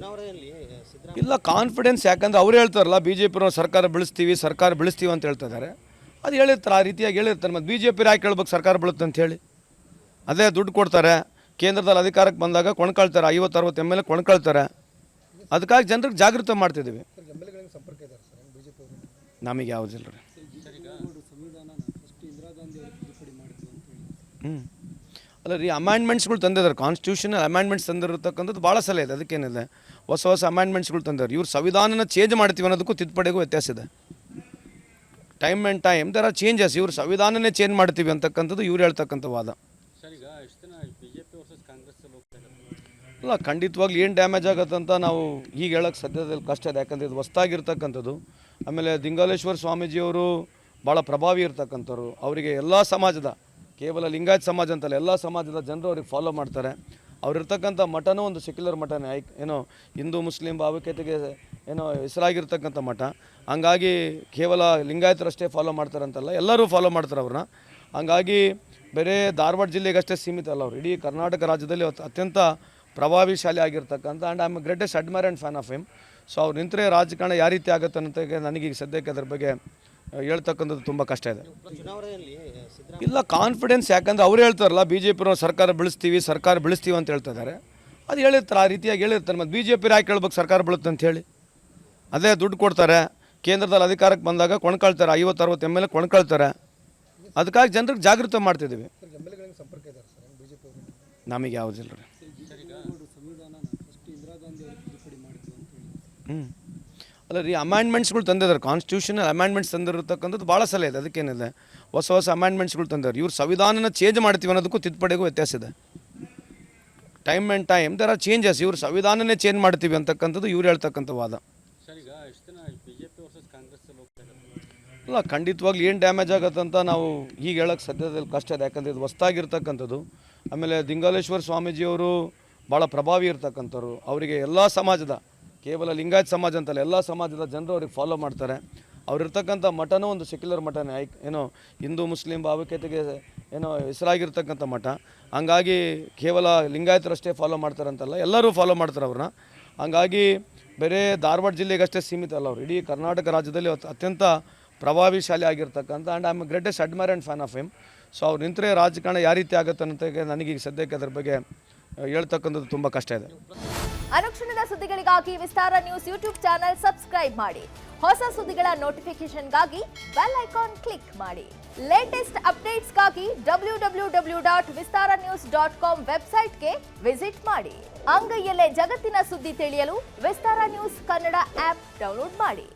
ಚುನಾವಣೆಯಲ್ಲಿ ಇಲ್ಲ ಕಾನ್ಫಿಡೆನ್ಸ್, ಯಾಕಂದರೆ ಅವ್ರು ಹೇಳ್ತಾರಲ್ಲ ಬಿ ಜೆ ಪಿನ ಸರ್ಕಾರ ಬೆಳೆಸ್ತೀವಿ ಅಂತ ಹೇಳ್ತಾ ಇದ್ದಾರೆ. ಅದು ಹೇಳಿರ್ತಾರೆ, ಆ ರೀತಿಯಾಗಿ ಹೇಳಿರ್ತಾರೆ. ಮತ್ತು ಬಿ ಜೆ ಪಿ ಯಾಕೆ ಹೇಳ್ಬೇಕು ಸರ್ಕಾರ ಬೀಳುತ್ತೆ ಅಂತ ಹೇಳಿ? ಅದೇ ದುಡ್ಡು ಕೊಡ್ತಾರೆ, ಕೇಂದ್ರದಲ್ಲಿ ಅಧಿಕಾರಕ್ಕೆ ಬಂದಾಗ ಕೊಂಡ್ಕೊಳ್ತಾರೆ, 50-60 ಎಮ್ ಎಲ್ ಎ ಕೊಂಡ್ಕೊಳ್ತಾರೆ. ಅದಕ್ಕಾಗಿ ಜನರಿಗೆ ಜಾಗೃತ ಮಾಡ್ತಿದ್ದೀವಿ. ನಮಗೆ ಯಾವುದಿಲ್ಲ ರೀ. ಅಲ್ಲ ರೀ, ಅಮೆಂಡ್ಮೆಂಟ್ಸ್ಗಳು ತಂದಿದ್ದಾರೆ, ಕಾನ್ಸ್ಟಿಟ್ಯೂಷನಲ್ ಅಮೆಂಡ್ಮೆಂಟ್ಸ್ ತಂದಿರತಕ್ಕಂಥದ್ದು ಭಾಳ ಸಲ ಇದೆ. ಅದಕ್ಕೇನಿದೆ, ಹೊಸ ಅಮೆಂಡ್ಮೆಂಟ್ಸ್ಗಳು ತಂದಿದ್ದಾರೆ. ಇವ್ರು ಸಂವಿಧಾನನ ಚೇಂಜ್ ಮಾಡ್ತೀವಿ ಅನ್ನೋದಕ್ಕೂ ತಿದ್ದುಪಡಿಗೂ ವ್ಯತ್ಯಾಸ ಇದೆ. Time there are changes. ಇವ್ರು ಸಂವಿಧಾನನೇ ಚೇಂಜ್ ಮಾಡ್ತೀವಿ ಅಂತಕ್ಕಂಥದ್ದು ಇವ್ರು ಹೇಳ್ತಕ್ಕಂಥ ವಾದ. ಅಲ್ಲ, ಖಂಡಿತವಾಗ್ಲೂ ಏನು ಡ್ಯಾಮೇಜ್ ಆಗುತ್ತಂತ ನಾವು ಈಗ ಹೇಳೋಕ್ಕೆ ಸದ್ಯದಲ್ಲಿ ಕಷ್ಟ ಇದೆ. ಯಾಕಂದರೆ ಇದು ಹೊಸದಾಗಿರ್ತಕ್ಕಂಥದ್ದು. ಆಮೇಲೆ ದಿಂಗಾಲೇಶ್ವರ ಸ್ವಾಮೀಜಿಯವರು ಭಾಳ ಪ್ರಭಾವಿ ಇರ್ತಕ್ಕಂಥವ್ರು. ಅವರಿಗೆ ಎಲ್ಲ ಸಮಾಜದ, ಕೇವಲ ಲಿಂಗಾಯತ್ ಸಮಾಜ ಅಂತಲ್ಲ, ಎಲ್ಲ ಸಮಾಜದ ಜನರು ಅವ್ರಿಗೆ ಫಾಲೋ ಮಾಡ್ತಾರೆ. ಅವರಿರ್ತಕ್ಕಂಥ ಮಠನೂ ಒಂದು ಸೆಕ್ಯುಲರ್ ಮಠನೇ, ಏನೋ ಹಿಂದೂ ಮುಸ್ಲಿಂ ಭಾವೈಕ್ಯತೆಗೆ ಏನೋ ಹೆಸರಾಗಿರ್ತಕ್ಕಂಥ ಮಠ. ಹಂಗಾಗಿ ಕೇವಲ ಲಿಂಗಾಯತರಷ್ಟೇ ಫಾಲೋ ಮಾಡ್ತಾರಂತಲ್ಲ, ಎಲ್ಲರೂ ಫಾಲೋ ಮಾಡ್ತಾರೆ ಅವ್ರನ್ನ. ಹಂಗಾಗಿ ಬೇರೆ ಧಾರವಾಡ ಜಿಲ್ಲೆಗಷ್ಟೇ ಸೀಮಿತ ಅಲ್ಲ, ಅವರು ಇಡೀ ಕರ್ನಾಟಕ ರಾಜ್ಯದಲ್ಲಿ ಅತ್ಯಂತ ಪ್ರಭಾವಿಶಾಲಿ ಆಗಿರ್ತಕ್ಕಂಥ. And I am greatest admire and fan of him. So ಅವ್ರು ನಿಂತರೆ ರಾಜಕಾರಣ ಯಾವ ರೀತಿ ಆಗುತ್ತೆ ಅನ್ನೋದಕ್ಕೆ ನನಗೀಗ ಸದ್ಯಕ್ಕೆ ಅದ್ರ ಬಗ್ಗೆ ಹೇಳ್ತಕ್ಕಂಥದ್ದು ತುಂಬ ಕಷ್ಟ ಇದೆ. ಇಲ್ಲ ಕಾನ್ಫಿಡೆನ್ಸ್, ಯಾಕಂದರೆ ಅವ್ರು ಹೇಳ್ತಾರಲ್ಲ ಬಿ ಜೆ ಪಿನ ಸರ್ಕಾರ ಬೆಳೆಸ್ತೀವಿ ಅಂತ ಹೇಳ್ತಾ ಇದ್ದಾರೆ. ಅದು ಹೇಳಿರ್ತಾರೆ, ಆ ರೀತಿಯಾಗಿ ಹೇಳಿರ್ತಾರೆ. ಮತ್ತು ಬಿ ಜೆ ಪಿ ಯಾಕೆ ಹೇಳ್ಬೇಕು ಸರ್ಕಾರ ಬೀಳುತ್ತೆ ಅಂತ ಹೇಳಿ? ಅದೇ ದುಡ್ಡು ಕೊಡ್ತಾರೆ, ಕೇಂದ್ರದಲ್ಲಿ ಅಧಿಕಾರಕ್ಕೆ ಬಂದಾಗ ಕೊಂಡ್ಕೊಳ್ತಾರೆ, 50-60 ಎಮ್ ಎಲ್ ಎ ಕೊಂಡ್ಕೊಳ್ತಾರೆ. ಅದಕ್ಕಾಗಿ ಜನರಿಗೆ ಜಾಗೃತ ಮಾಡ್ತಿದ್ದೀವಿ. ನಮಗೆ ಯಾವುದಿಲ್ಲ ರೀ. ಅಲ್ಲ ರೀ, ಅಮೆಂಡ್ಮೆಂಟ್ಸ್ಗಳು ತಂದಿದ್ದಾರೆ, ಕಾನ್ಸ್ಟಿಟ್ಯೂಷನಲ್ ಅಮೆಂಡ್ಮೆಂಟ್ಸ್ ತಂದಿರತಕ್ಕಂಥದ್ದು ಭಾಳ ಸಲ ಇದೆ. ಅದಕ್ಕೇನಿದೆ, ಹೊಸ ಅಮೆಂಡ್ಮೆಂಟ್ಸ್ಗಳು ತಂದಿದ್ದಾರೆ. ಇವ್ರು ಸಂವಿಧಾನನ ಚೇಂಜ್ ಮಾಡ್ತೀವಿ ಅನ್ನೋದಕ್ಕೂ ತಿದ್ದುಪಡಿಗೂ ವ್ಯತ್ಯಾಸ ಇದೆ. Time there are changes. ಇವ್ರು ಸಂವಿಧಾನನೇ ಚೇಂಜ್ ಮಾಡ್ತೀವಿ ಅಂತಕ್ಕಂಥದ್ದು ಇವ್ರು ಹೇಳ್ತಕ್ಕಂಥ ವಾದ. ಅಲ್ಲ, ಖಂಡಿತವಾಗ್ಲೂ ಏನು ಡ್ಯಾಮೇಜ್ ಆಗುತ್ತಂತ ನಾವು ಈಗ ಹೇಳೋಕ್ಕೆ ಸದ್ಯದಲ್ಲಿ ಕಷ್ಟ ಇದೆ. ಯಾಕಂದರೆ ಇದು ಹೊಸದಾಗಿರ್ತಕ್ಕಂಥದ್ದು. ಆಮೇಲೆ ದಿಂಗಾಲೇಶ್ವರ ಸ್ವಾಮೀಜಿಯವರು ಭಾಳ ಪ್ರಭಾವಿ ಇರ್ತಕ್ಕಂಥವ್ರು. ಅವರಿಗೆ ಎಲ್ಲ ಸಮಾಜದ, ಕೇವಲ ಲಿಂಗಾಯತ್ ಸಮಾಜ ಅಂತಲ್ಲ, ಎಲ್ಲ ಸಮಾಜದ ಜನರು ಅವ್ರಿಗೆ ಫಾಲೋ ಮಾಡ್ತಾರೆ. ಅವರಿರ್ತಕ್ಕಂಥ ಮಠನೂ ಒಂದು ಸೆಕ್ಯುಲರ್ ಮಠನೇ, ಏನೋ ಹಿಂದೂ ಮುಸ್ಲಿಂ ಭಾವೈಕ್ಯತೆಗೆ ಏನೋ ಹೆಸರಾಗಿರ್ತಕ್ಕಂಥ ಮಠ. ಹಂಗಾಗಿ ಕೇವಲ ಲಿಂಗಾಯತರಷ್ಟೇ ಫಾಲೋ ಮಾಡ್ತಾರಂತಲ್ಲ, ಎಲ್ಲರೂ ಫಾಲೋ ಮಾಡ್ತಾರೆ ಅವ್ರನ್ನ. ಹಂಗಾಗಿ ಬೇರೆ ಧಾರವಾಡ ಜಿಲ್ಲೆಗಷ್ಟೇ ಸೀಮಿತ ಅಲ್ಲ, ಅವರು ಇಡೀ ಕರ್ನಾಟಕ ರಾಜ್ಯದಲ್ಲಿ ಅತ್ಯಂತ ಪ್ರಭಾವಿಶಾಲಿ ಆಗಿರ್ತಕ್ಕಂಥ. And I am greatest admire and fan of him. So ಅವ್ರು ನಿಂತರೆ ರಾಜಕಾರಣ ಯಾವ ರೀತಿ ಆಗುತ್ತೆ ಅನ್ನೋದಕ್ಕೆ ನನಗೀಗ ಸದ್ಯಕ್ಕೆ ಅದ್ರ ಬಗ್ಗೆ ಹೇಳ್ತಕ್ಕಂಥದ್ದು ತುಂಬ ಕಷ್ಟ ಇದೆ. ಅನುಕ್ಷಣದ ಸುದ್ದಿಗಳಿಗಾಗಿ ವಿಸ್ತಾರ ನ್ಯೂಸ್ ಯೂಟ್ಯೂಬ್ ಚಾನೆಲ್ ಸಬ್ಸ್ಕ್ರೈಬ್ ಮಾಡಿ. ಹೊಸ ಸುದ್ದಿಗಳ ನೋಟಿಫಿಕೇಶನ್ಗಾಗಿ ಬೆಲ್ ಐಕಾನ್ ಕ್ಲಿಕ್ ಮಾಡಿ. ಲೇಟೆಸ್ಟ್ ಅಪ್ಡೇಟ್ಸ್ಗಾಗಿ www.vistaranews.com ವೆಬ್ಸೈಟ್ಗೆ ವಿಸಿಟ್ ಮಾಡಿ. ಅಂಗೈಯಲ್ಲೇ ಜಗತ್ತಿನ ಸುದ್ದಿ ತಿಳಿಯಲು ವಿಸ್ತಾರ ನ್ಯೂಸ್ ಕನ್ನಡ ಆಪ್ ಡೌನ್ಲೋಡ್ ಮಾಡಿ.